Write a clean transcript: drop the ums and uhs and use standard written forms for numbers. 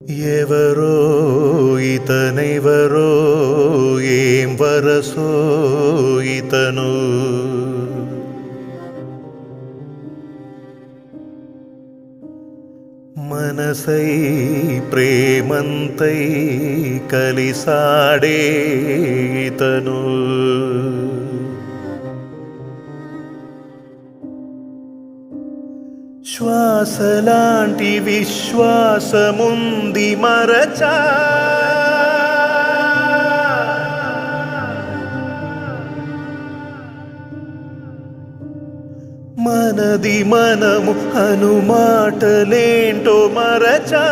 ఎవరో ఇతనెవరో ఏం వరసో ఇతను మనసై ప్రేమంతై కలిసాడే ఇతను శ్వాసలాంటి విశ్వాసముంది మరచా మనది మనము అనుమాటలేంటో మరచా